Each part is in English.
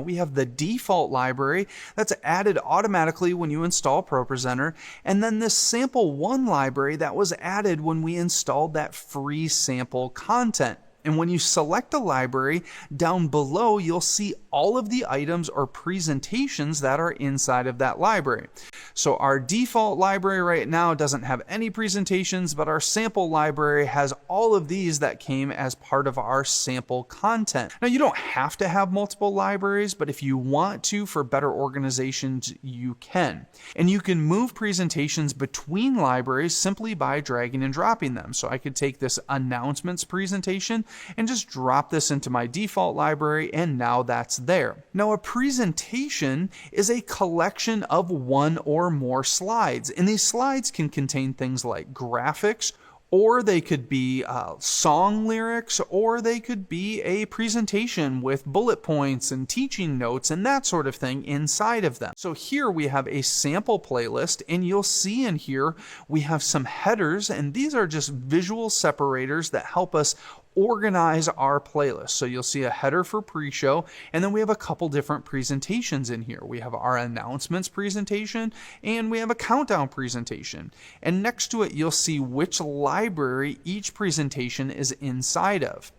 We have the default library that's added automatically when you install ProPresenter, and then this sample 1 library that was added when we installed that free sample content. And when you select a library, down below you'll see all of the items or presentations that are inside of that library. So our default library right now doesn't have any presentations, but our sample library has all of these that came as part of our sample content. Now you don't have to have multiple libraries, but if you want to for better organizations, you can. And you can move presentations between libraries simply by dragging and dropping them. So I could take this announcements presentation and just drop this into my default library, and now that's there. Now a presentation is a collection of 1 or more slides, and these slides can contain things like graphics, or they could be song lyrics, or they could be a presentation with bullet points and teaching notes and that sort of thing inside of them. So here we have a sample playlist, and you'll see in here we have some headers, and these are just visual separators that help us organize our playlist. So you'll see a header for pre-show, and then we have a couple different presentations in here. We have our announcements presentation, and we have a countdown presentation. And next to it, you'll see which library each presentation is inside of.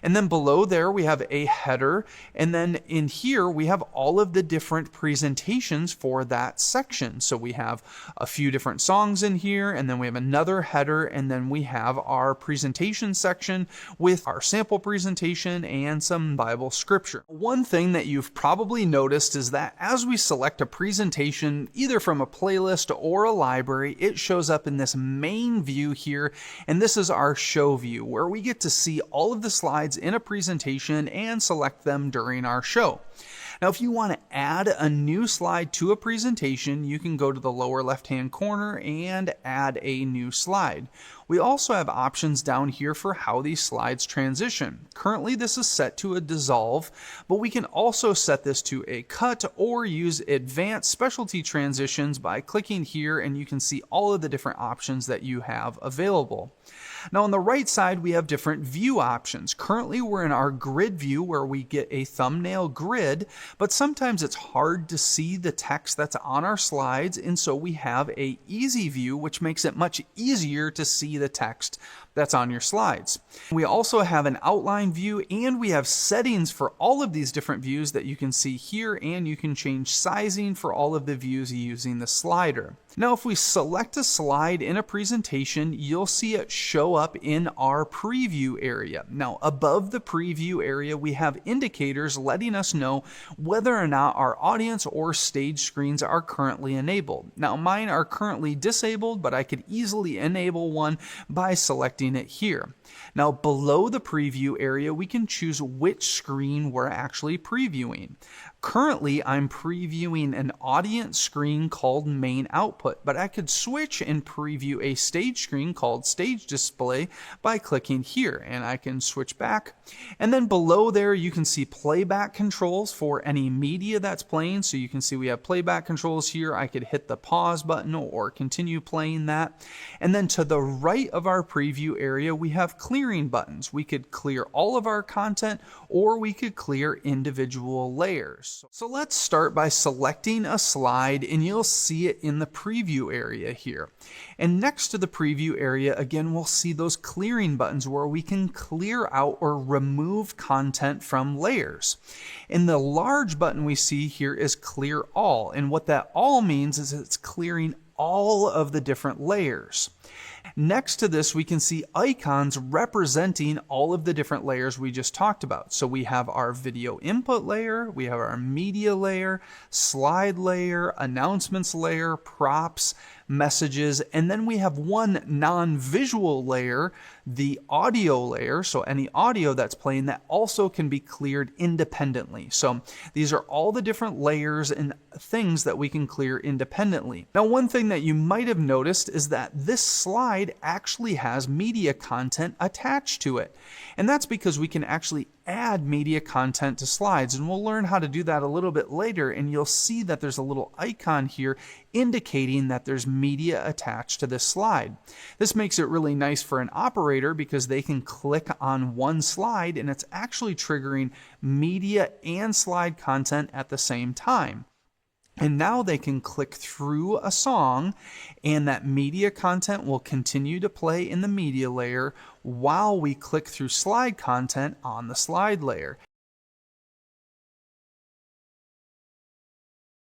And then below there we have a header, and then in here we have all of the different presentations for that section. So we have a few different songs in here, and then we have another header, and then we have our presentation section with our sample presentation and some Bible scripture. One thing that you've probably noticed is that as we select a presentation either from a playlist or a library, it shows up in this main view here, and this is our show view where we get to see all of the slides in a presentation and select them during our show. Now, if you want to add a new slide to a presentation, you can go to the lower left-hand corner and add a new slide. We also have options down here for how these slides transition. Currently, this is set to a dissolve, but we can also set this to a cut or use advanced specialty transitions by clicking here, and you can see all of the different options that you have available. Now, on the right side, we have different view options. Currently, we're in our grid view where we get a thumbnail grid, but sometimes it's hard to see the text that's on our slides, and so we have a easy view, which makes it much easier to see the text that's on your slides. We also have an outline view, and we have settings for all of these different views that you can see here, and you can change sizing for all of the views using the slider. Now, if we select a slide in a presentation, you'll see it show up in our preview area. Now, above the preview area, we have indicators letting us know whether or not our audience or stage screens are currently enabled. Now, mine are currently disabled, but I could easily enable one by selecting it here. Now, below the preview area, we can choose which screen we're actually previewing. Currently, I'm previewing an audience screen called Main Output, but I could switch and preview a stage screen called Stage Display by clicking here, and I can switch back. And then below there, you can see playback controls for any media that's playing. So you can see we have playback controls here. I could hit the pause button or continue playing that. And then to the right of our preview area, we have clearing buttons. We could clear all of our content, or we could clear individual layers. So let's start by selecting a slide, and you'll see it in the preview area here. And next to the preview area, again, we'll see those clearing buttons where we can clear out or remove content from layers. And the large button we see here is clear all. And what that all means is it's clearing all of the different layers. Next to this, we can see icons representing all of the different layers we just talked about. So we have our video input layer, we have our media layer, slide layer, announcements layer, props, messages, and then we have one non-visual layer, the audio layer. So any audio that's playing that also can be cleared independently. So these are all the different layers and things that we can clear independently. Now, one thing that you might have noticed is that this slide actually has media content attached to it. And that's because we can actually add media content to slides, and we'll learn how to do that a little bit later, and you'll see that there's a little icon here indicating that there's media attached to this slide. This makes it really nice for an operator because they can click on one slide and it's actually triggering media and slide content at the same time. And now they can click through a song and that media content will continue to play in the media layer while we click through slide content on the slide layer.